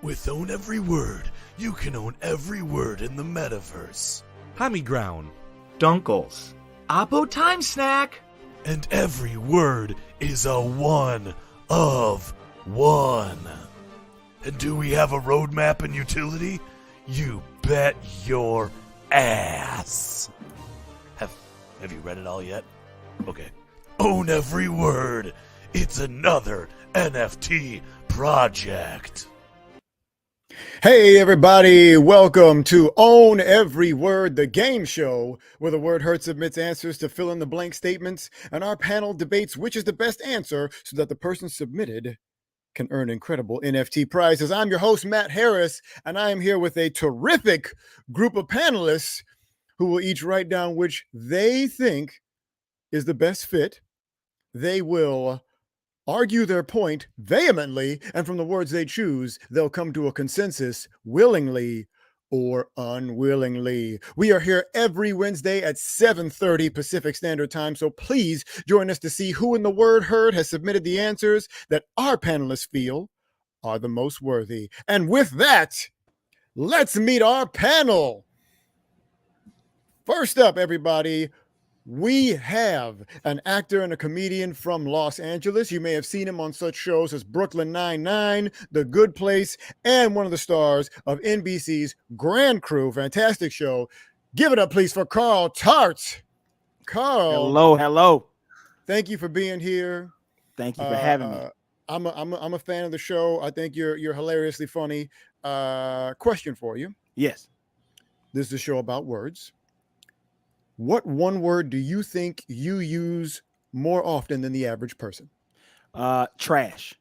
With Own Every Word, you can own every word in the metaverse. Hammy Ground. Dunkles. Oppo Time Snack. And every word is a one of one. And do we have a roadmap and utility? You bet your ass. Have you read it all yet? Okay. Own Every Word. It's another NFT project. Hey everybody, welcome to Own Every Word, the game show where the word hurt submits answers to fill in the blank statements and our panel debates which is the best answer so that the person submitted can earn incredible NFT prizes. I'm your host, Matt Harris, and I am here with a terrific group of panelists who will each write down which they think is the best fit. They will argue their point vehemently, and from the words they choose, they'll come to a consensus willingly or unwillingly. We are here every Wednesday at 7:30 Pacific Standard Time, so please join us to see who in the word heard has submitted the answers that our panelists feel are the most worthy. And with that, let's meet our panel. First up, everybody, we have an actor and a comedian from Los Angeles. You may have seen him on such shows as Brooklyn Nine-Nine, The Good Place, and one of the stars of NBC's Grand Crew. Fantastic show. Give it up, please, for Carl Tart. Carl. Hello. Thank you for being here. Thank you for having me. I'm a fan of the show. I think you're hilariously funny. Question for you. Yes. This is a show about words. What one word do you think you use more often than the average person? Trash.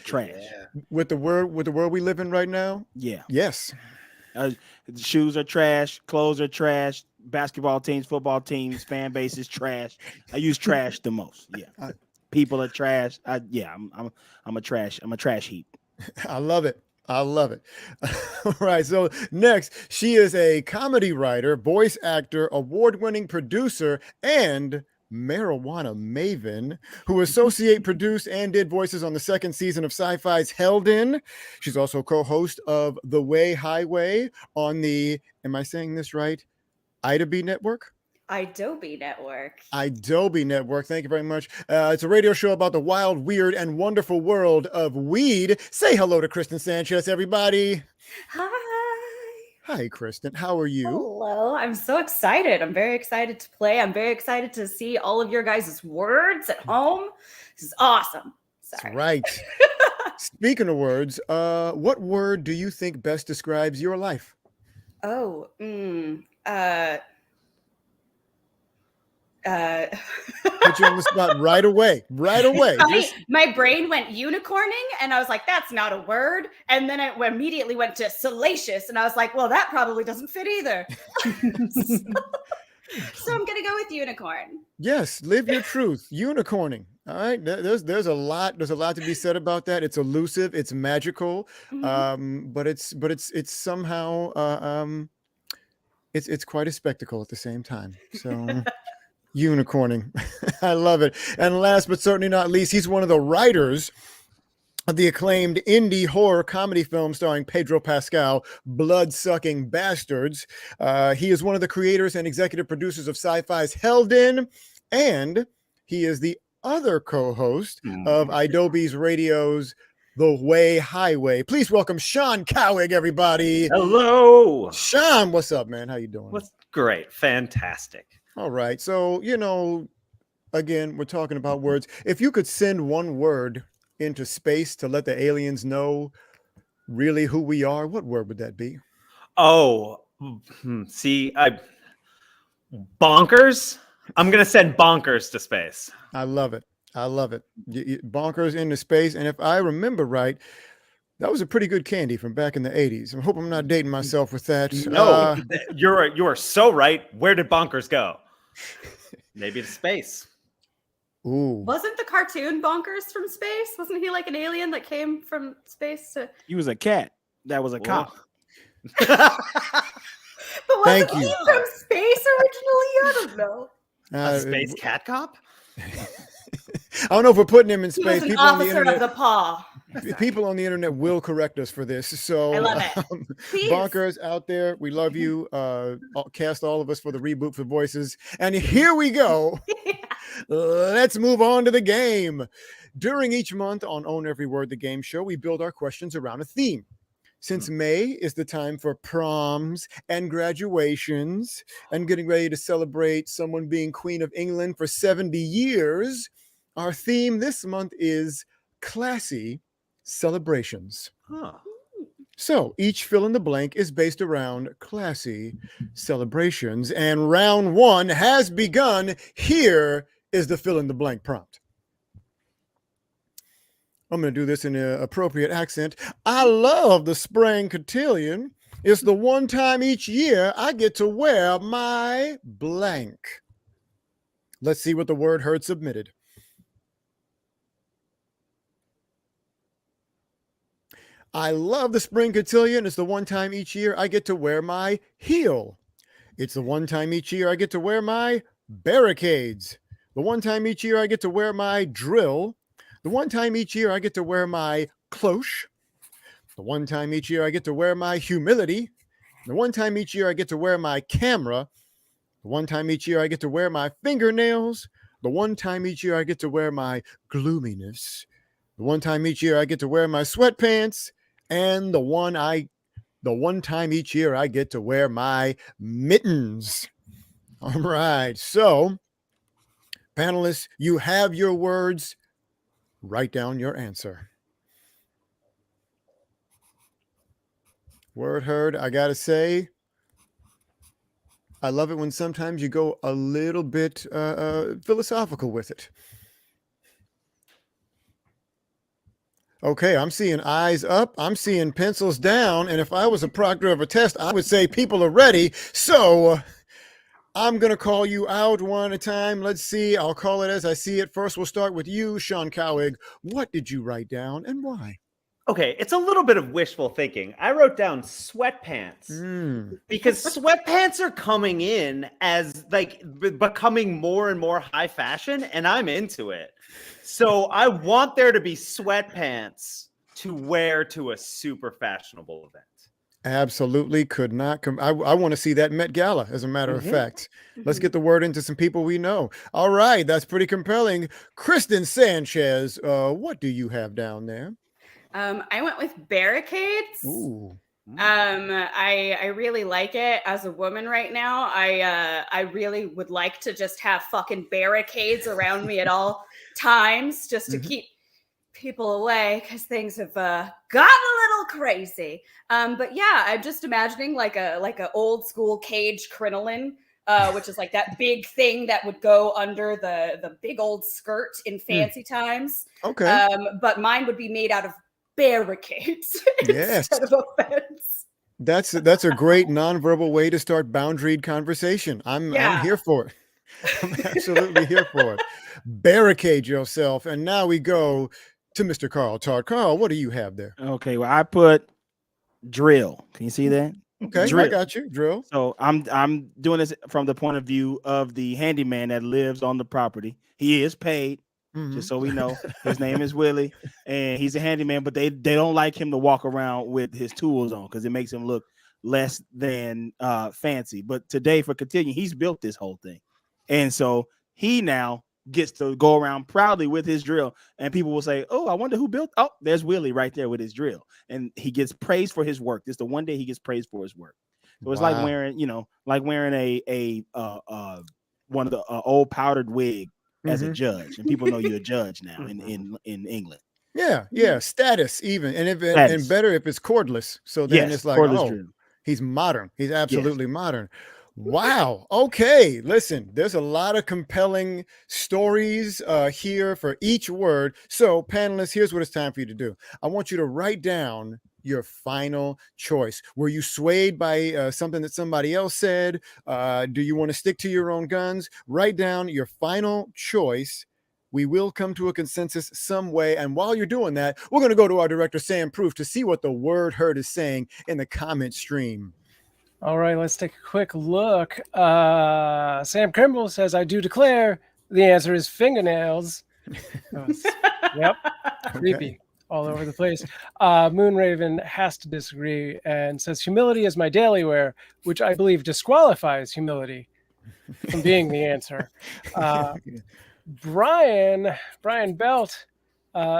Trash. Yeah. With the world we live in right now? Yeah. Yes. Shoes are trash, clothes are trash, basketball teams, football teams, fan base is trash. I use trash the most. Yeah. People are trash. I'm a trash heap. I love it. All right. So next, she is a comedy writer, voice actor, award-winning producer, and marijuana maven who associate produced and did voices on the second season of Sci-Fi's Held In. She's also co-host of The Way Highway on the, am I saying this right, Adobe Network? Adobe Network. Thank you very much. It's a radio show about the wild, weird, and wonderful world of weed. Say hello to Kristin Sanchez, everybody. Hi, Kristin. How are you? Hello. I'm so excited. I'm very excited to play. I'm very excited to see all of your guys' words at home. This is awesome. Sorry. That's right. Speaking of words, what word do you think best describes your life? Put you on the spot right away. My brain went unicorning and I was like, that's not a word. And then it immediately went to salacious. And I was like, well, that probably doesn't fit either. So I'm going to go with unicorn. Yes. Live your truth. Unicorning. All right. There's a lot to be said about that. It's elusive. It's magical. But it's somehow, it's quite a spectacle at the same time. So unicorning. I love it. And last but certainly not least, he's one of the writers of the acclaimed indie horror comedy film starring Pedro Pascal, Blood-Sucking Bastards. He is one of the creators and executive producers of Sci-Fi's Held In, and he is the other co-host of Adobe's radio's The Way Highway. Please welcome Sean Cowhig, everybody. Hello. Sean, what's up, man? How you doing? What's great. Fantastic. All right. So, again, we're talking about words. If you could send one word into space to let the aliens know really who we are, what word would that be? Oh, bonkers. I'm going to send bonkers to space. I love it. Bonkers into space. And if I remember right, that was a pretty good candy from back in the 80s. I hope I'm not dating myself with that. No, you are so right. Where did bonkers go? Maybe to space. Ooh. Wasn't the cartoon Bonkers from space? Wasn't he like an alien that came from space to... He was a cat. That was a cop. But wasn't Thank you. he from space originally? I don't know. A space cat cop? I don't know if we're putting him in He space. was an People on the officer internet, of the paw. People on the internet will correct us for this. So I love it. Please. Bonkers out there, we love you. Cast all of us for the reboot for voices. And here we go. Let's move on to the game. During each month on Own Every Word, the game show, we build our questions around a theme. Since May is the time for proms and graduations and getting ready to celebrate someone being Queen of England for 70 years, our theme this month is classy celebrations. Huh. So each fill in the blank is based around classy celebrations, and round one has begun. Here is the fill in the blank prompt. I'm going to do this in an appropriate accent. I love the spring cotillion. It's the one time each year I get to wear my blank. Let's see what the word heard submitted. I love the spring cotillion. It's the one time each year I get to wear my heel. It's the one time each year I get to wear my barricades. The one time each year I get to wear my drill. The one time each year I get to wear my cloche. The one time each year I get to wear my humility. The one time each year I get to wear my camera. The one time each year I get to wear my fingernails. The one time each year I get to wear my gloominess. The one time each year I get to wear my sweatpants. And the one time each year I get to wear my mittens. All right. So, panelists, you have your words. Write down your answer. Word heard. I got to say, I love it when sometimes you go a little bit philosophical with it. Okay, I'm seeing eyes up. I'm seeing pencils down. And if I was a proctor of a test, I would say people are ready. So I'm going to call you out one at a time. Let's see. I'll call it as I see it. First, we'll start with you, Sean Cowhig. What did you write down and why? Okay, it's a little bit of wishful thinking. I wrote down sweatpants because sweatpants are coming in as like becoming more and more high fashion, and I'm into it. So I want there to be sweatpants to wear to a super fashionable event. Absolutely could not come. I want to see that Met Gala, as a matter of fact. Let's get the word into some people we know. All right, that's pretty compelling. Kristin Sanchez, what do you have down there? I went with barricades. Ooh. I really like it as a woman right now. I really would like to just have fucking barricades around me at all times, just to keep people away, because things have gotten a little crazy. But yeah, I'm just imagining like a old school cage crinoline, which is like that big thing that would go under the big old skirt in fancy times. Okay. But mine would be made out of barricades Yes. instead of a fence. That's a great nonverbal way to start boundaried conversation. I'm here for it. I'm absolutely here for it. Barricade yourself. And now we go to Mr. Carl Tart. Carl, what do you have there? Okay, well, I put drill. Can you see that? Okay, Drill. I got you. Drill. So I'm doing this from the point of view of the handyman that lives on the property. He is paid, just so we know. His name is Willie, and he's a handyman, but they don't like him to walk around with his tools on because it makes him look less than fancy. But today, for continuing, he's built this whole thing, and so he now gets to go around proudly with his drill, and people will say, "Oh, I wonder who built." Oh, there's Willie right there with his drill, and he gets praised for his work. This is the one day he gets praised for his work. So it's like wearing, a one of the old powdered wig as a judge, and people know you're a judge now in England. Yeah, status even, and and better if it's cordless. So then it's like, drill. He's modern. He's absolutely modern. Wow. Okay. Listen, there's a lot of compelling stories here for each word. So, panelists, here's what it's time for you to do. I want you to write down your final choice. Were you swayed by something that somebody else said? Do you want to stick to your own guns? Write down your final choice. We will come to a consensus some way. And while you're doing that, we're going to go to our director, Sam Proof, to see what the word heard is saying in the comment stream. All right, let's take a quick look. Sam Kimball says, I do declare the answer is fingernails. Yep. Creepy. all over the place. Moonraven has to disagree and says humility is my daily wear, which I believe disqualifies humility from being the answer. Brian Belt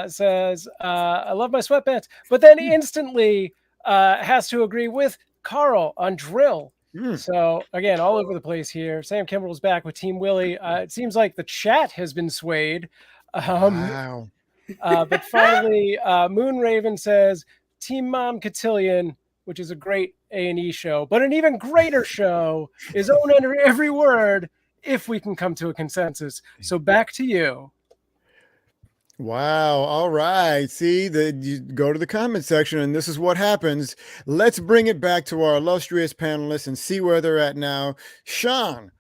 says, I love my sweatpants, but then instantly has to agree with Carl on drill. So again, all over the place here. Sam Kimbrell's back with Team Willie. It seems like the chat has been swayed. Wow. But finally, Moonraven says Team Mom Cotillion, which is a great A&E show, but an even greater show is Own Every Word if we can come to a consensus. So back to you. Wow. All right. See, you go to the comment section and this is what happens. Let's bring it back to our illustrious panelists and see where they're at now. Sean,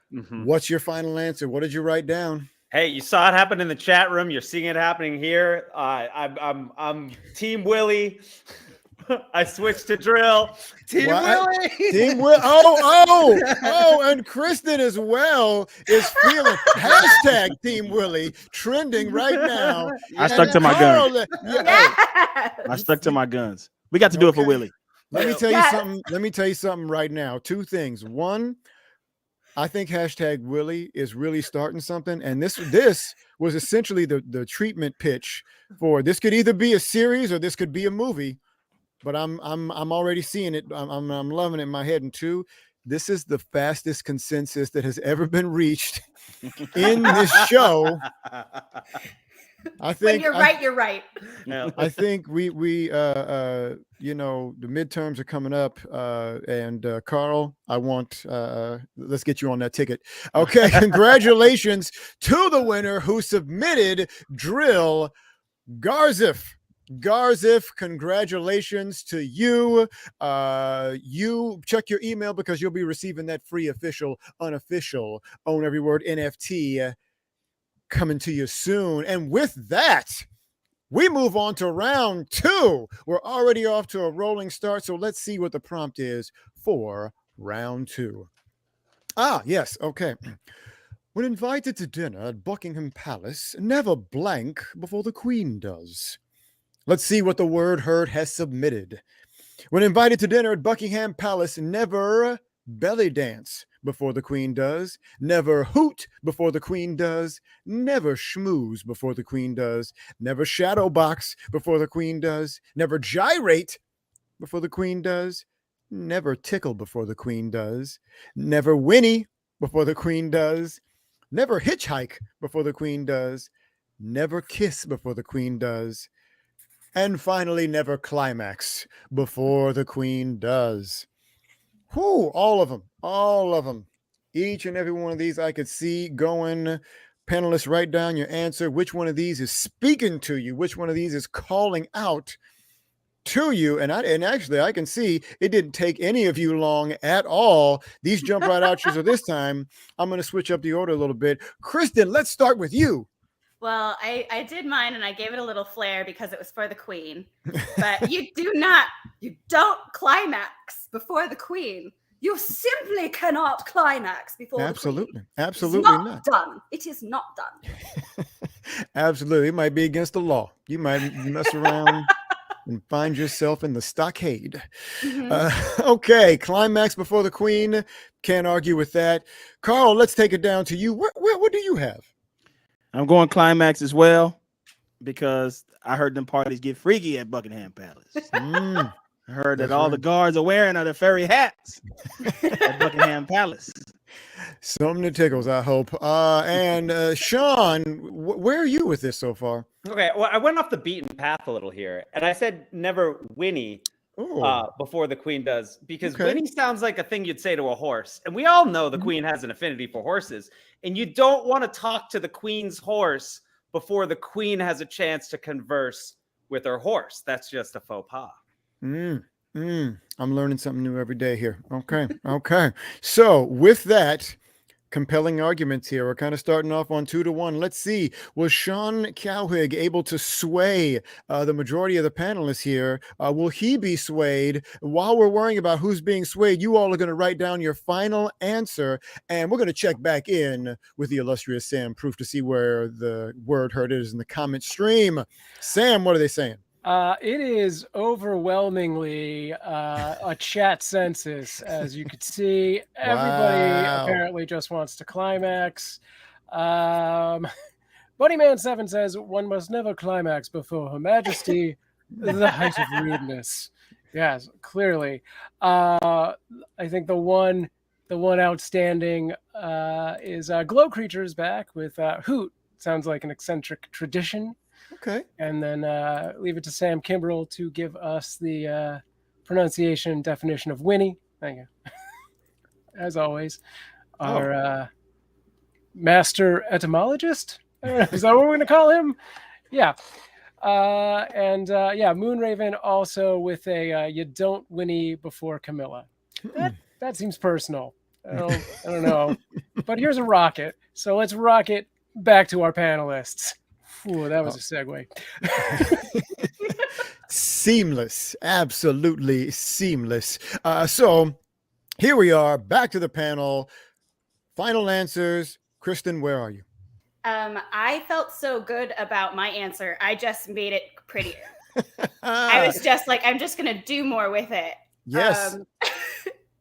what's your final answer? What did you write down? Hey, you saw it happen in the chat room. You're seeing it happening here. I'm Team Willie. I switched to drill. Team Willie. Team Willie. Oh, and Kristin as well is feeling hashtag Team Willie trending right now. I stuck to my guns. Yes! I stuck to my guns. We got to do it for Willie. Let me tell you something. Let me tell you something right now. Two things. One, I think hashtag Willie is really starting something. And this was essentially the treatment pitch for this could either be a series or this could be a movie. But I'm already seeing it. I'm loving it in my head. And two, this is the fastest consensus that has ever been reached in this show. I think when you're right. I think we the midterms are coming up, and Carl, I want let's get you on that ticket. Okay, congratulations to the winner who submitted Drill, Garzif, congratulations to you. You check your email because you'll be receiving that free unofficial Own Every Word NFT coming to you soon. And with that, we move on to round 2. We're already off to a rolling start, so let's see what the prompt is for round 2. Yes, okay. When invited to dinner at Buckingham Palace, never blank before the Queen does. Let's see what the word heard has submitted. When invited to dinner at Buckingham Palace, never belly dance before the Queen does, never hoot before the Queen does, never schmooze before the Queen does, never shadow box before the Queen does, never gyrate before the Queen does, never tickle before the Queen does, never whinny before the Queen does, never hitchhike before the Queen does, never kiss before the Queen does, and finally, never climax before the Queen does. Whew, all of them. Each and every one of these I could see going. Panelists, write down your answer. Which one of these is speaking to you? Which one of these is calling out to you? And actually, I can see it didn't take any of you long at all. These jump right out. So this time, I'm going to switch up the order a little bit. Kristin, let's start with you. Well, I did mine and I gave it a little flair because it was for the Queen. But you don't climax before the Queen. You simply cannot climax before the Queen. Absolutely it's not done. It is not done. Absolutely. It might be against the law. You might mess around and find yourself in the stockade. Okay, climax before the Queen. Can't argue with that. Carl, let's take it down to you. What do you have? I'm going climax as well because I heard them parties get freaky at Buckingham Palace. I heard that all the guards are wearing are the furry hats at Buckingham Palace. Something that tickles, I hope. And Sean, where are you with this so far? Okay, well, I went off the beaten path a little here, and I said never whinny before the Queen does, because whinny sounds like a thing you'd say to a horse. And we all know the Queen has an affinity for horses. And you don't want to talk to the Queen's horse before the Queen has a chance to converse with her horse. That's just a faux pas. I'm learning something new every day here. Okay. So with that, compelling arguments here. We're kind of starting off on 2-1. Let's see. Was Sean Cowhig able to sway the majority of the panelists here? Will he be swayed? While we're worrying about who's being swayed, you all are going to write down your final answer, and we're going to check back in with the illustrious Sam Proof to see where the word heard is in the comment stream. Sam, what are they saying? It is overwhelmingly a chat census, as you could see. Everybody Wow. apparently just wants to climax. Bunnyman7 says, one must never climax before Her Majesty, the height of rudeness. Yes, clearly. I think the one outstanding is Glow Creatures back with Hoot. Sounds like an eccentric tradition. Okay. And then leave it to Sam Kimbrell to give us the pronunciation and definition of Winnie. Thank you. As always, our master etymologist. Is that what we're going to call him? Yeah. Moonraven also with a you don't Winnie before Camilla. That seems personal. I don't know. But here's a rocket. So let's rocket back to our panelists. Ooh, that was a segue. Seamless. Absolutely seamless. So here we are, back to the panel. Final answers. Kristin, where are you? I felt so good about my answer. I just made it prettier. I was just like, I'm just going to do more with it. Yes.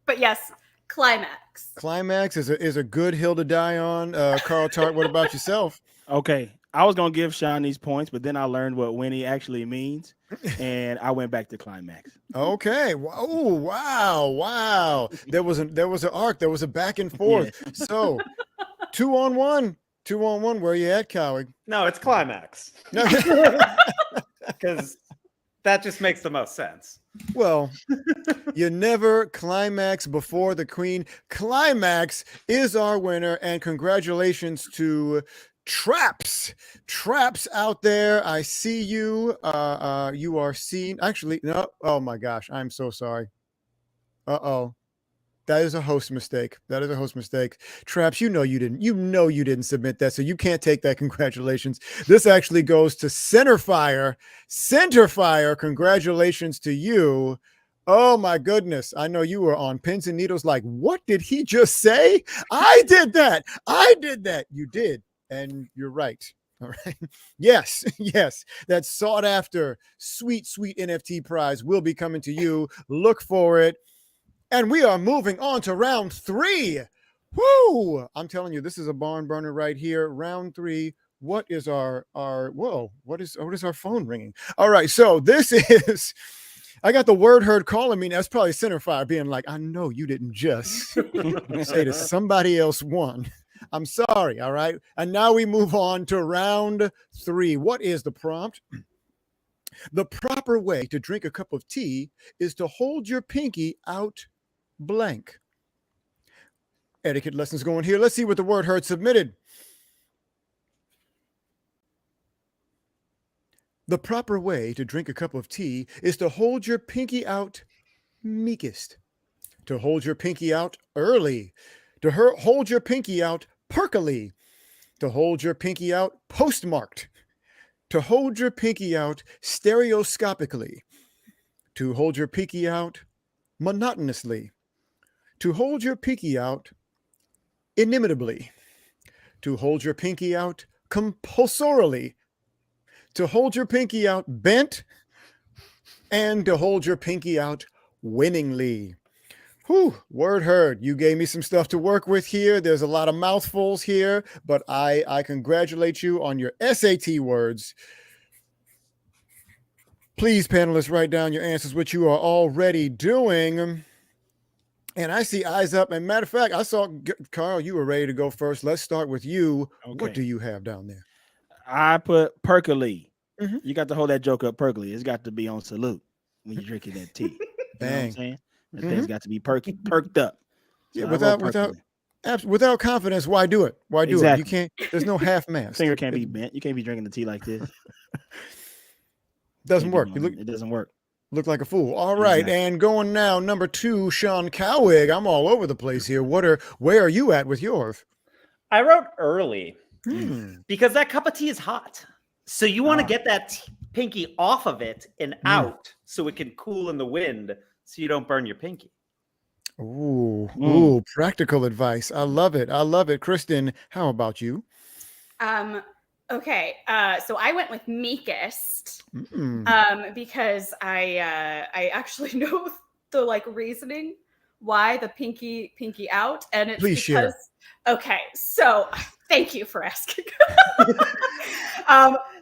But yes, climax. Climax is a good hill to die on. Carl Tart, what about yourself? Okay. I was going to give Sean these points, but then I learned what Winnie actually means, and I went back to climax. Okay. Oh, wow. There was an arc. There was a back and forth. Yeah. So 2-on-1. 2-on-1. Where are you at, Cowhig? No, it's climax. Because that just makes the most sense. Well, you never climax before the queen. Climax is our winner, and congratulations to Traps out there. I see you. You are seen. Actually, no. Oh my gosh, I'm so sorry. That is a host mistake. Traps, you know you didn't submit that, so you can't take that. Congratulations. This actually goes to Centerfire. Congratulations to you. Oh my goodness. I know you were on pins and needles like, what did he just say? I did that. You did. And you're right. All right. Yes. That sought after sweet NFT prize will be coming to you. Look for it. And we are moving on to round 3. Woo! I'm telling you, this is a barn burner right here. Round 3. What is our what is our phone ringing? All right. So this is, I got the word heard calling me. That's probably Centerfire being like, I know you didn't just say to somebody else won. I'm sorry, all right? And now we move on to round 3. What is the prompt? The proper way to drink a cup of tea is to hold your pinky out blank. Etiquette lessons going here. Let's see what the word heard submitted. The proper way to drink a cup of tea is to hold your pinky out meekest. To hold your pinky out early. To hold your pinky out perkily. To hold your pinky out postmarked. To hold your pinky out stereoscopically. To hold your pinky out monotonously. To hold your pinky out inimitably. To hold your pinky out compulsorily. To hold your pinky out bent. And to hold your pinky out winningly. Whew, word heard. You gave me some stuff to work with here. There's a lot of mouthfuls here, but I congratulate you on your SAT words. Please, panelists, write down your answers, which you are already doing. And I see eyes up. And matter of fact, I saw, Carl, you were ready to go first. Let's start with you. Okay. What do you have down there? I put percolate. Mm-hmm. You got to hold that joke up, percolate. It's got to be on salute when you're drinking that tea. Bang. You know what I'm saying? That thing's got to be perked up. So yeah, without confidence, why do it? Why do it? You can't. There's no half mass. Finger can't be bent. You can't be drinking the tea like this. Doesn't work. It doesn't work. Look like a fool. All right, exactly. And going now, number 2, Sean Cowhig. I'm all over the place here. Where are you at with yours? I wrote early because that cup of tea is hot. So you want to get that pinky off of it and out so it can cool in the wind so you don't burn your pinky. Ooh, practical advice. I love it. Kristin, how about you? Okay, so I went with meekest because I actually know the like reasoning why the pinky out, and it's Please share. because okay, so thank you for asking.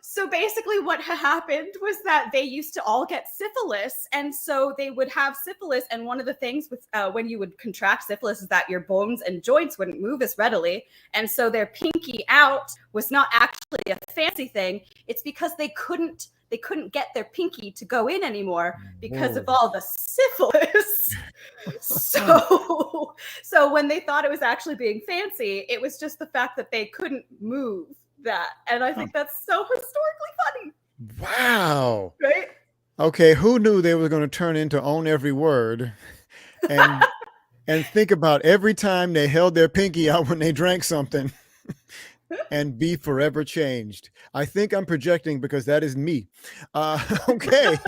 So basically what happened was that they used to all get syphilis, and so they would have syphilis, and one of the things with when you would contract syphilis is that your bones and joints wouldn't move as readily, and so their pinky out was not actually a fancy thing. It's because they couldn't get their pinky to go in anymore because of all the syphilis. So when they thought it was actually being fancy, it was just the fact that they couldn't move that. And I think that's so historically funny. Wow. Right? Okay, who knew they were going to turn into Own Every Word and and think about every time they held their pinky out when they drank something and be forever changed. I think I'm projecting because that is me. Okay.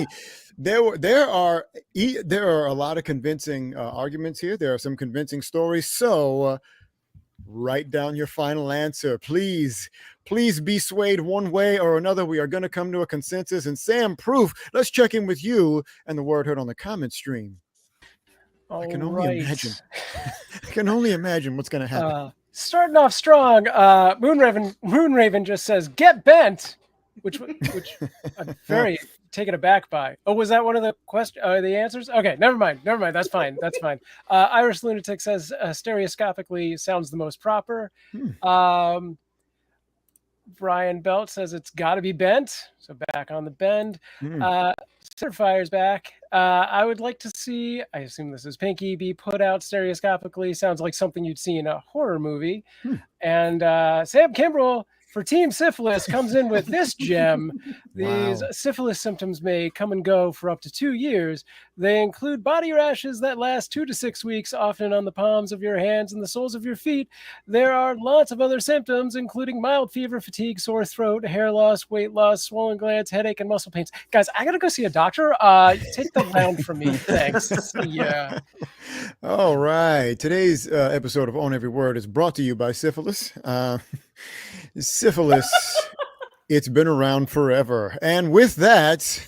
There are a lot of convincing arguments here. There are some convincing stories. So write down your final answer. Please be swayed one way or another. We are going to come to a consensus. And Sam Proof, let's check in with you and the word heard on the comment stream. I can only imagine. I can only imagine what's going to happen. Starting off strong, Moonraven just says, get bent, which I'm very taken aback by. Oh, was that one of the the answers? Okay, never mind. That's fine. Irish Lunatic says stereoscopically sounds the most proper. Brian Belt says it's got to be bent, so back on the bend. Fire's back. I would like to see, I assume this is Pinky, be put out stereoscopically. Sounds like something you'd see in a horror movie. And Sam Kimbrell for Team Syphilis comes in with this gem. These syphilis symptoms may come and go for up to 2 years. They include body rashes that last 2 to 6 weeks, often on the palms of your hands and the soles of your feet. There are lots of other symptoms, including mild fever, fatigue, sore throat, hair loss, weight loss, swollen glands, headache, and muscle pains. Guys, I gotta go see a doctor. Take the round from me. Thanks. Yeah. All right. Today's episode of Own Every Word is brought to you by Syphilis. Syphilis, it's been around forever. And with that,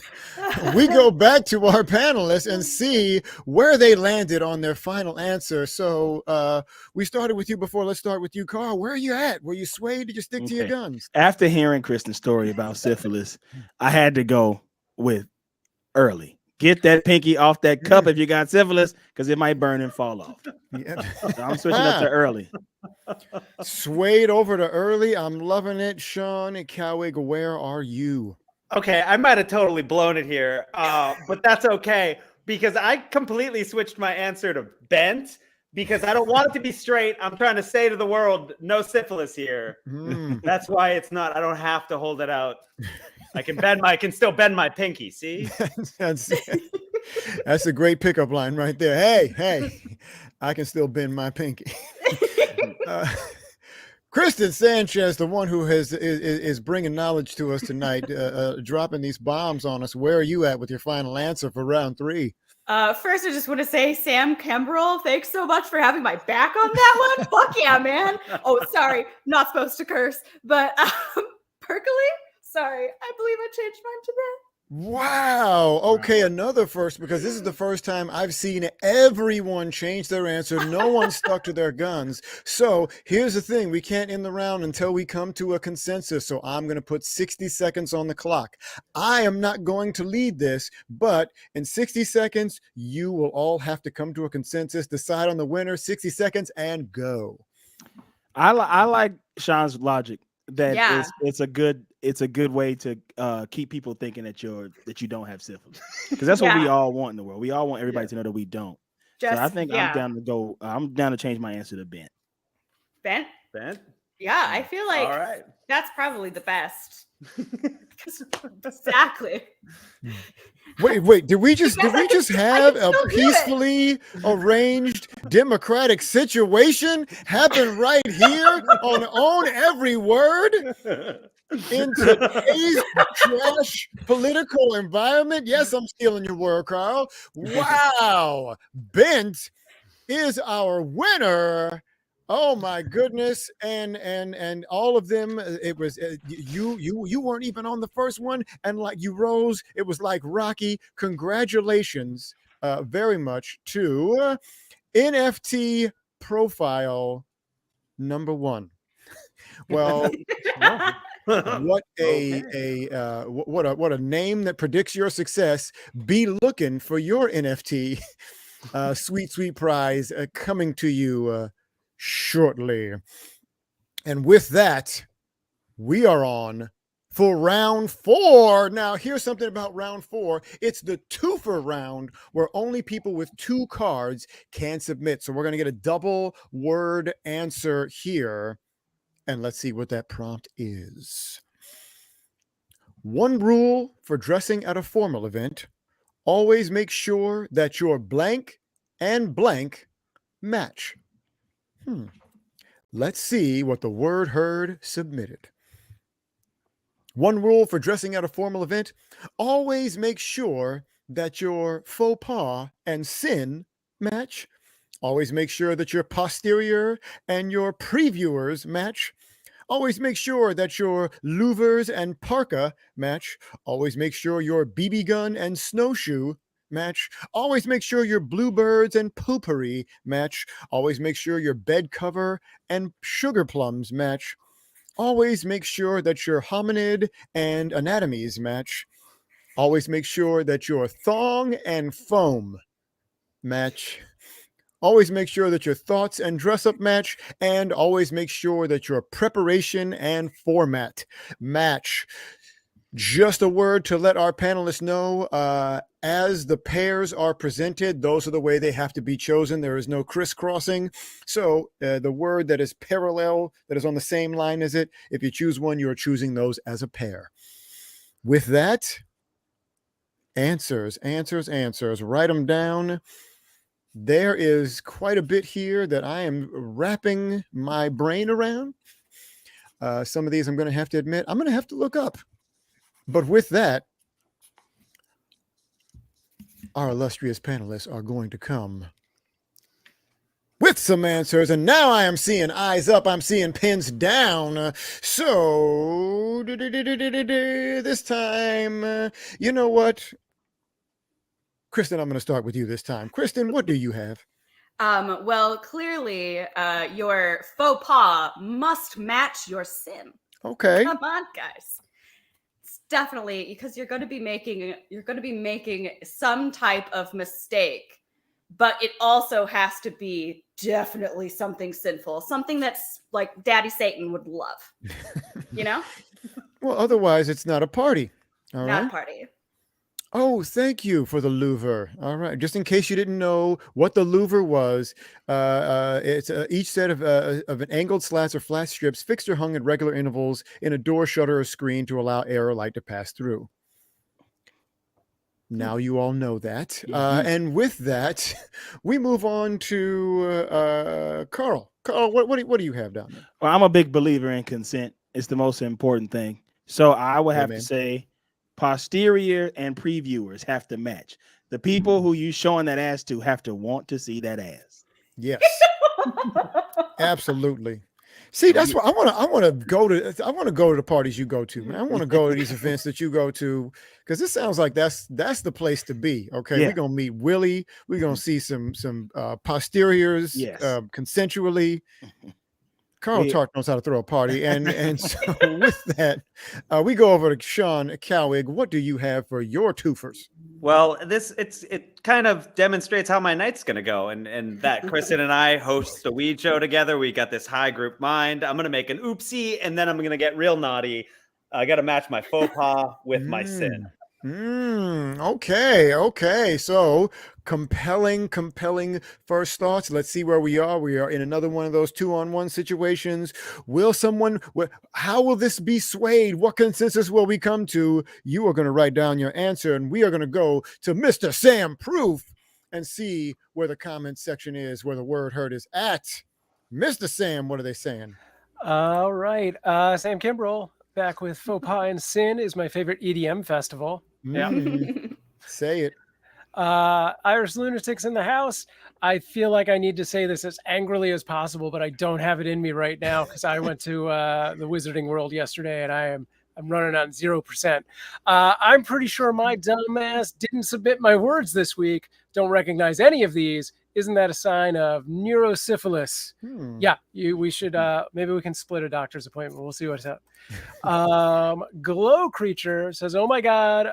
we go back to our panelists and see where they landed on their final answer. So we started with you before. Let's start with you, Carl. Where are you at? Were you swayed? Did you stick to your guns? After hearing Kristin's story about syphilis, I had to go with early. Get that pinky off that cup if you got syphilis, because it might burn and fall off. Yeah. So I'm switching up to early. Swayed over to early. I'm loving it. Sean and Cowhig, where are you? Okay, I might have totally blown it here, but that's okay because I completely switched my answer to bent because I don't want it to be straight. I'm trying to say to the world, no syphilis here. That's why it's not. I don't have to hold it out. I can still bend my pinky. See, that's a great pickup line right there. Hey, I can still bend my pinky. Kristin Sanchez, the one who is bringing knowledge to us tonight, dropping these bombs on us. Where are you at with your final answer for round 3? First, I just want to say, Sam Kimbrell, thanks so much for having my back on that one. Fuck yeah, man. Oh, sorry, not supposed to curse, but Percolate. Sorry, I believe I changed mine to that. Wow. Okay, another first, because this is the first time I've seen everyone change their answer. No one stuck to their guns. So here's the thing. We can't end the round until we come to a consensus. So I'm going to put 60 seconds on the clock. I am not going to lead this, but in 60 seconds, you will all have to come to a consensus, decide on the winner, 60 seconds, and go. I like Sean's logic that it's a good way to keep people thinking that you don't have syphilis, because that's what we all want in the world. We all want everybody to know that we don't. So I think I'm down to go. I'm down to change my answer to bent. Bent. Yeah, I feel like that's probably the best. Exactly. Wait, did we just have a peacefully arranged democratic situation happen right here on Own Every Word in today's trash political environment? Yes, I'm stealing your word, Carl. Wow. Bent is our winner. Oh my goodness. And all of them, it was you weren't even on the first one, and like you rose, it was like Rocky. Congratulations very much to NFT profile number 1. Well, what what a name that predicts your success. Be looking for your NFT sweet prize coming to you shortly. And with that, we are on for round 4. Now, here's something about round 4. It's the twofer round where only people with 2 cards can submit. So we're going to get a double word answer here. And let's see what that prompt is. One rule for dressing at a formal event: always make sure that your blank and blank match. Let's see what the word heard submitted. One rule for dressing at a formal event: always make sure that your faux pas and sin match. Always make sure that your posterior and your previewers match. Always make sure that your louvers and parka match. Always make sure your BB gun and snowshoe match. Always make sure your bluebirds and poopery match. Always make sure your bed cover and sugar plums match. Always make sure that your hominid and anatomies match. Always make sure that your thong and foam match. Always make sure that your thoughts and dress up match, and always make sure that your preparation and format match. Just a word to let our panelists know, as the pairs are presented, those are the way they have to be chosen. There is no crisscrossing. So the word that is parallel, that is on the same line as it, if you choose one, you're choosing those as a pair. With that, answers. Write them down. There is quite a bit here that I am wrapping my brain around. Some of these I'm going to have to admit, I'm going to have to look up. But with that, our illustrious panelists are going to come with some answers. And now I am seeing eyes up. I'm seeing pins down. So this time, you know what? Kristin, I'm going to start with you this time. Kristin, what do you have? Well, clearly, your faux pas must match your sin. Okay. Come on, guys. It's definitely because you're going to be making some type of mistake, but it also has to be definitely something sinful, something that's like Daddy Satan would love. You know? Well, otherwise it's not a party. All Not right. a party. Oh, thank you for the louver. All right. Just in case you didn't know what the louver was, it's each set of an angled slats or flat strips fixed or hung at regular intervals in a door, shutter, or screen to allow air or light to pass through. Now you all know that. And with that, we move on to Carl. Carl, what do you have down there? Well, I'm a big believer in consent. It's the most important thing. So I would have to say posterior and previewers have to match. The people who you showing that ass to have to want to see that ass. Yes. Absolutely. See, that's what I want to go to the parties you go to, man. I want to go to these events that you go to, because this sounds like that's the place to be. Okay. Yeah. We're gonna meet Willie. We're gonna see some posteriors consensually. Carl Tart knows how to throw a party. And so with that, we go over to Sean Cowhig. What do you have for your twofers? Well, it kind of demonstrates how my night's gonna go, and that Kristin and I host a weed show together. We got this high group mind. I'm gonna make an oopsie, and then I'm gonna get real naughty. I gotta match my faux pas with my sin. Okay. So compelling first thoughts. Let's see where we are. We are in another one of those 2-on-1 situations. How will this be swayed? What consensus will we come to? You are going to write down your answer, and we are going to go to Mr. Sam Proof and see where the comment section is, where the word heard is at. Mr. Sam, what are they saying? All right. Sam Kimbrell back with Faux Pas and Sin is my favorite EDM festival. Yeah. Say it. Irish Lunatics in the house. I feel like I need to say this as angrily as possible, but I don't have it in me right now because I went to the Wizarding World yesterday and I'm running on 0%. I'm pretty sure my dumbass didn't submit my words this week. Don't recognize any of these. Isn't that a sign of neurosyphilis? Yeah, we should maybe we can split a doctor's appointment. We'll see what's up. Glow Creature says, "Oh my God,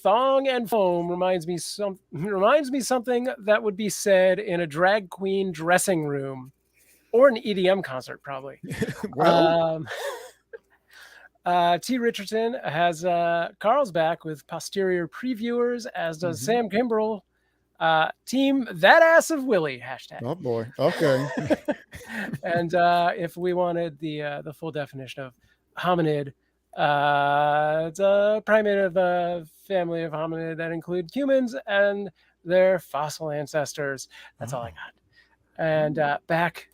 thong and foam reminds me something that would be said in a drag queen dressing room or an EDM concert, probably." Well, T. Richardson has Carl's back with posterior previewers, as does Sam Kimbrell. Team that ass of Willie hashtag. oh boy. Okay. And if we wanted the full definition of hominid, it's a primate of a family of hominid that include humans and their fossil ancestors. That's all I got. And back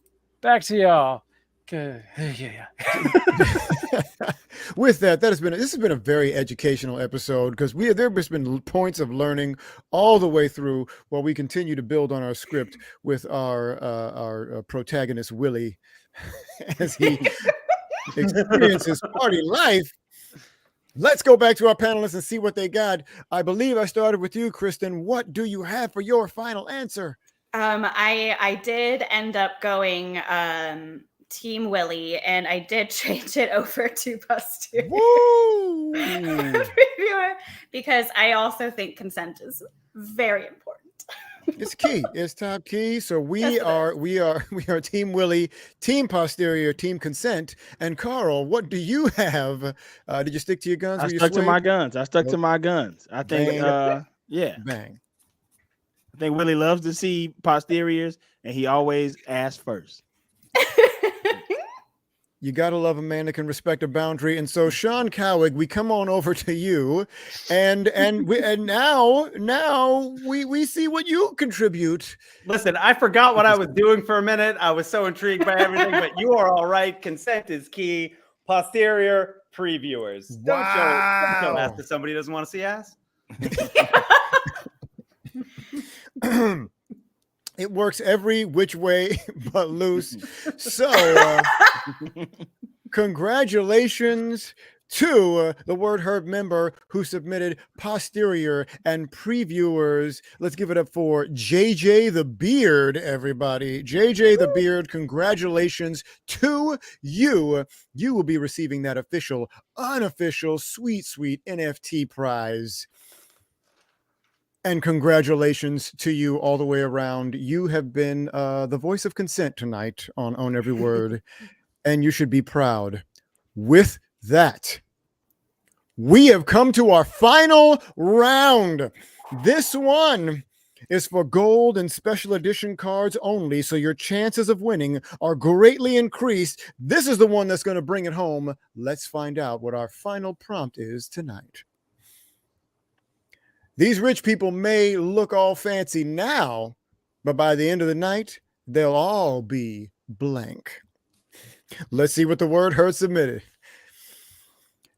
to y'all. Yeah. With that, this has been a very educational episode because there has been points of learning all the way through while we continue to build on our script with our protagonist Willie as he experiences party life. Let's go back to our panelists and see what they got. I believe I started with you, Kristin. What do you have for your final answer? I did end up going Team Willie, and I did change it over to posterior previewer because I also think consent is very important. It's key. It's top key. So we are Team Willie, Team Posterior, Team Consent. And Carl, what do you have? Did you stick to your guns? I stuck to my guns. I think Bang. I think Willie loves to see posteriors, and he always asks first. You gotta love a man that can respect a boundary. And so, Sean Cowhig, we come on over to you, and now we see what you contribute. Listen, I forgot what I was doing for a minute. I was so intrigued by everything, but you are all right. Consent is key. Posterior previewers. Don't show ass to somebody who doesn't want to see ass. It works every which way but loose. So, congratulations to the Word Heard member who submitted posterior and previewers. Let's give it up for JJ the Beard, everybody. JJ the Beard, congratulations to you. You will be receiving that official, unofficial, sweet NFT prize. And congratulations to you all the way around. You have been the voice of consent tonight on Every Word, and you should be proud. With that, we have come to our final round. This one is for gold and special edition cards only, so your chances of winning are greatly increased. This is the one that's going to bring it home. Let's find out what our final prompt is tonight. These rich people may look all fancy now, but by the end of the night, they'll all be blank. Let's see what the Word Heard submitted.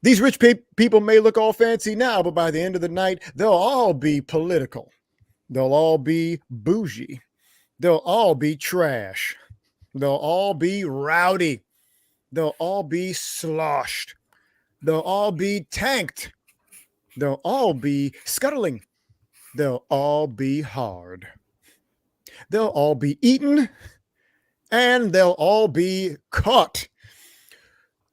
These rich people may look all fancy now, but by the end of the night, they'll all be political. They'll all be bougie. They'll all be trash. They'll all be rowdy. They'll all be sloshed. They'll all be tanked. They'll all be scuttling. They'll all be hard. They'll all be eaten. And they'll all be caught.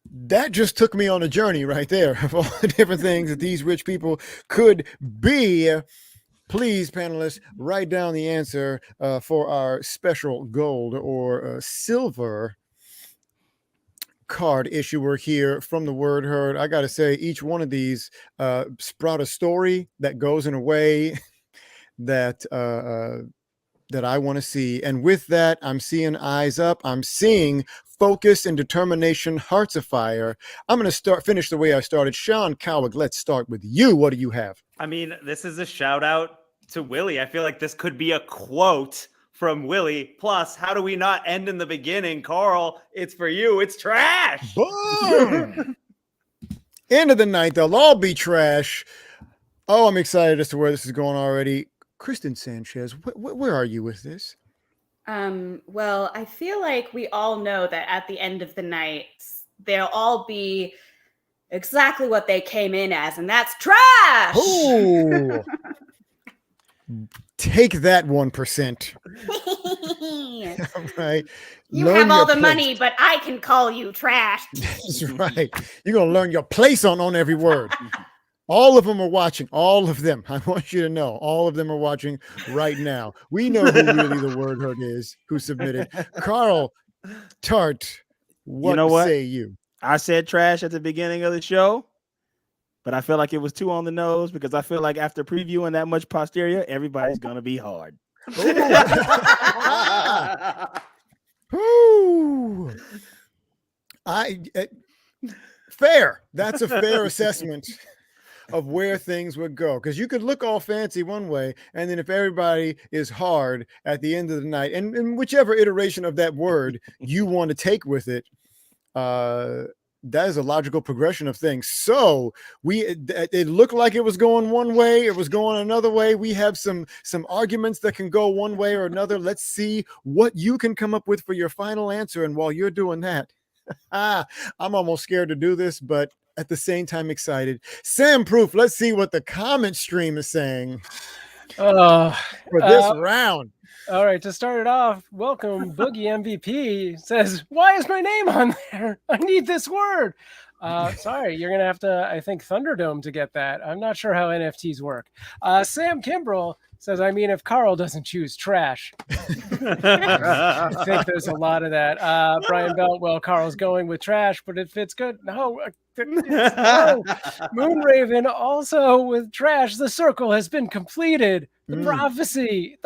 That just took me on a journey right there of all the different things that these rich people could be. Please, panelists, write down the answer for our special gold or silver card issuer here from the Word Heard. I gotta say, each one of these sprout a story that goes in a way that I want to see. And with that, I'm seeing eyes up. I'm seeing focus and determination, hearts afire. I'm going to finish the way I started. Sean Cowhig, let's start with you. What do you have? I mean, this is a shout out to Willie. I feel like this could be a quote from Willie. Plus, how do we not end in the beginning? Carl, it's for you. It's trash. Boom. End of the night, they'll all be trash. Oh, I'm excited as to where this is going already. Kristin Sanchez, where are you with this? Well, I feel like we all know that at the end of the night, they'll all be exactly what they came in as, and that's trash. Oh, take that 1%. All right. You Learn have all your the place. money, but I can call you trash. That's right. You're going to learn your place on every word. All of them are watching. All of them. I want you to know. All of them are watching right now. We know who really the word hurt is, who submitted. Carl, Tart, You know what? say you? I said trash at the beginning of the show, but I feel like it was too on the nose because I feel like after previewing that much posterior, everybody's going to be hard. Ooh. Fair. That's a fair assessment of where things would go, because you could look all fancy one way, and then if everybody is hard at the end of the night, and whichever iteration of that word you want to take with it, that is a logical progression of things. So it looked like it was going one way, it was going another way. We have some arguments that can go one way or another. Let's see what you can come up with for your final answer. And while you're doing that, I'm almost scared to do this, but at the same time excited. Sam Proof, let's see what the comment stream is saying for this round. All right, to start it off, welcome Boogie MVP says, why is my name on there? I need this word. Sorry, you're going to have to, I think, Thunderdome to get that. I'm not sure how NFTs work. Sam Kimbrell says, I mean, if Carl doesn't choose trash. I think there's a lot of that. Brian Belt, well, Carl's going with trash, but it fits good. No. Moonraven also with trash. The circle has been completed. The prophecy,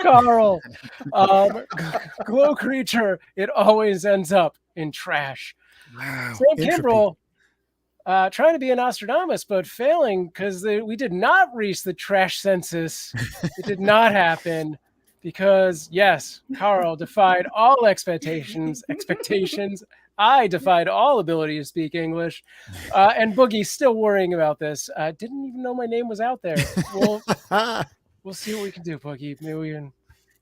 Carl. Glow creature, it always ends up in trash. Wow. Sam Kimbrell, trying to be a Nostradamus, but failing because we did not reach the trash census. It did not happen because, yes, Carl defied all expectations. I defied all ability to speak English. And Boogie's still worrying about this. Didn't even know my name was out there. We'll see what we can do, Boogie. Maybe we can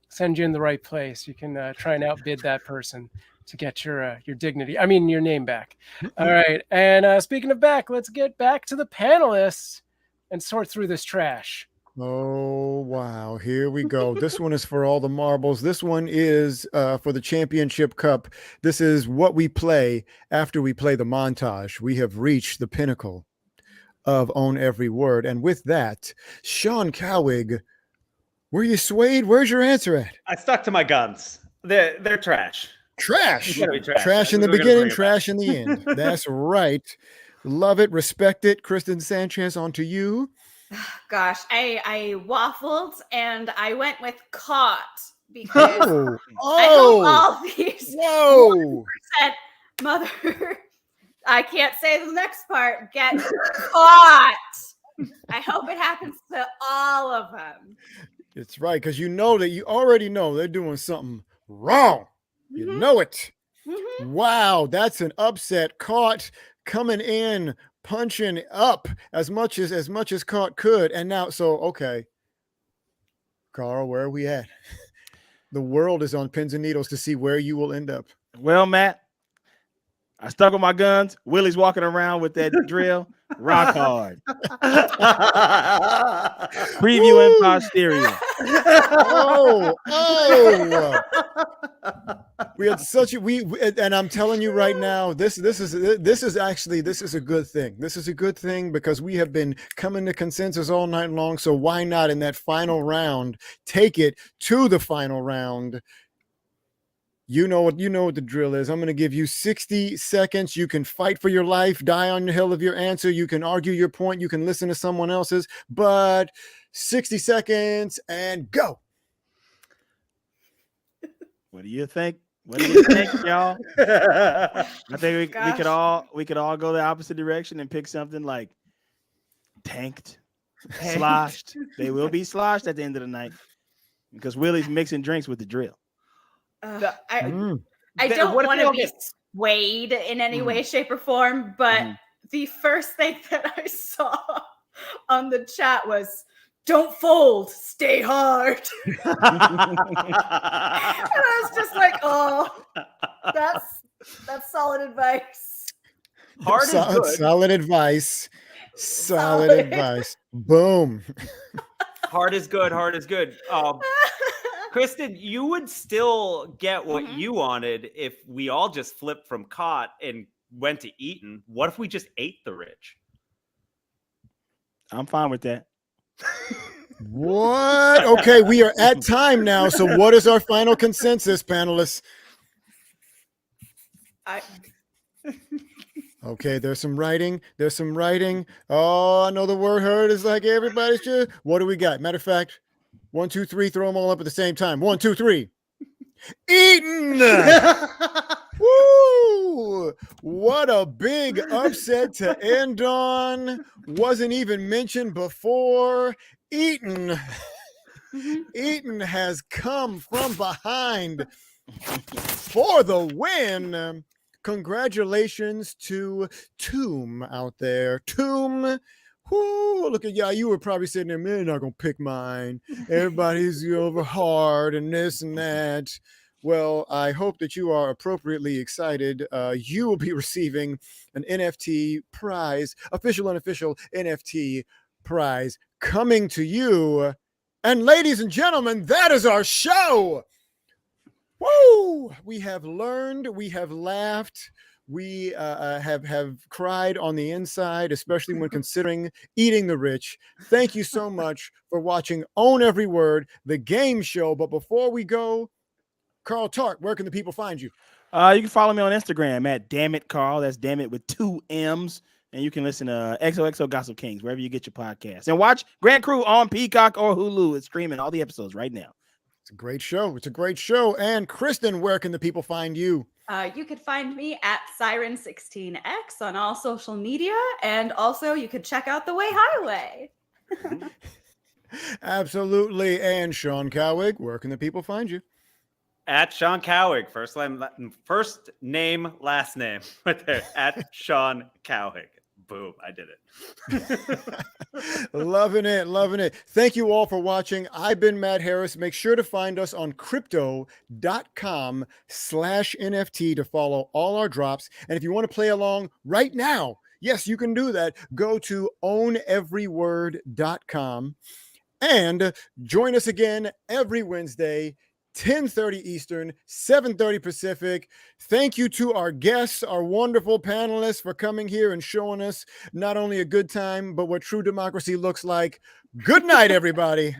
send you in the right place. You can try and outbid that person to get your dignity. I mean, your name back. All right. And speaking of back, let's get back to the panelists and sort through this trash. Oh, wow. Here we go. This one is for all the marbles. This one is for the championship cup. This is what we play after we play the montage. We have reached the pinnacle of Own Every Word. And with that, Sean Cowhig, were you swayed? Where's your answer at? I stuck to my guns. They're trash. Trash. Trash. Trash in the beginning, trash in the end. That's right. Love it. Respect it. Kristin Sanchez, on to you. Gosh, I waffled and I went with caught because I hope all these 1% mother, I can't say the next part, get caught. I hope it happens to all of them. It's right, because you already know they're doing something wrong. You know it. Wow, that's an upset. Caught coming in, punching up as much as Caught could. And now, okay. Carl, where are we at? The world is on pins and needles to see where you will end up. Well, Matt, I stuck with my guns. Willie's walking around with that drill. Rock hard. Preview and posterior. We had and I'm telling you right now, this is a good thing. This is a good thing because we have been coming to consensus all night long. So why not in that final round take it to the final round? You know what the drill is. I'm going to give you 60 seconds. You can fight for your life, die on the hill of your answer. You can argue your point. You can listen to someone else's, but 60 seconds and go. What do you think? What do you think, y'all? I think we could all go the opposite direction and pick something like tanked, sloshed. They will be sloshed at the end of the night because Willie's mixing drinks with the drill. I don't want to be swayed in any way, shape, or form, but the first thing that I saw on the chat was don't fold, stay hard. And I was just like, oh, that's solid advice. Hard is good. Solid advice. Solid Solid. advice. Boom. Hard is good. Hard is good. Kristin, you would still get what you wanted if we all just flipped from caught and went to eaten. What if we just ate the rich? I'm fine with that. What? Okay, we are at time now. So what is our final consensus, panelists? Okay, there's some writing. Oh, I know the word heard is like everybody's just. What do we got? Matter of fact, 1, 2, 3, throw them all up at the same time. 1, 2, 3. Eaten! Woo! What a big upset to end on. Wasn't even mentioned before. Eaton has come from behind for the win. Congratulations to Tomb out there. Tomb, whoo, look at y'all. You were probably sitting there, man, not gonna pick mine. Everybody's over hard and this and that. Well, I hope that you are appropriately excited. You will be receiving an NFT prize, official and unofficial NFT prize coming to you. And ladies and gentlemen, that is our show. Woo! We have learned, we have laughed, we have cried on the inside, especially when considering eating the rich. Thank you so much for watching Own Every Word, the game show. But before we go, Carl Tart, where can the people find you? You can follow me on Instagram at Dammit Carl. That's Dammit with 2 M's. And you can listen to XOXO Gossip Kings, wherever you get your podcasts. And watch Grand Crew on Peacock or Hulu. It's streaming all the episodes right now. It's a great show. And Kristin, where can the people find you? You could find me at Siren16X on all social media. And also you could check out The Way Highway. Absolutely. And Sean Cowhig, where can the people find you? At Sean Cowhig, first name, last name, right there. At Sean Cowhig. Boom, I did it. Loving it. Thank you all for watching. I've been Matt Harris. Make sure to find us on crypto.com/NFT to follow all our drops. And if you want to play along right now, yes, you can do that. Go to owneveryword.com and join us again every Wednesday, 10:30 Eastern, 7:30 Pacific. Thank you to our guests, our wonderful panelists, for coming here and showing us not only a good time, but what true democracy looks like. Good night, everybody.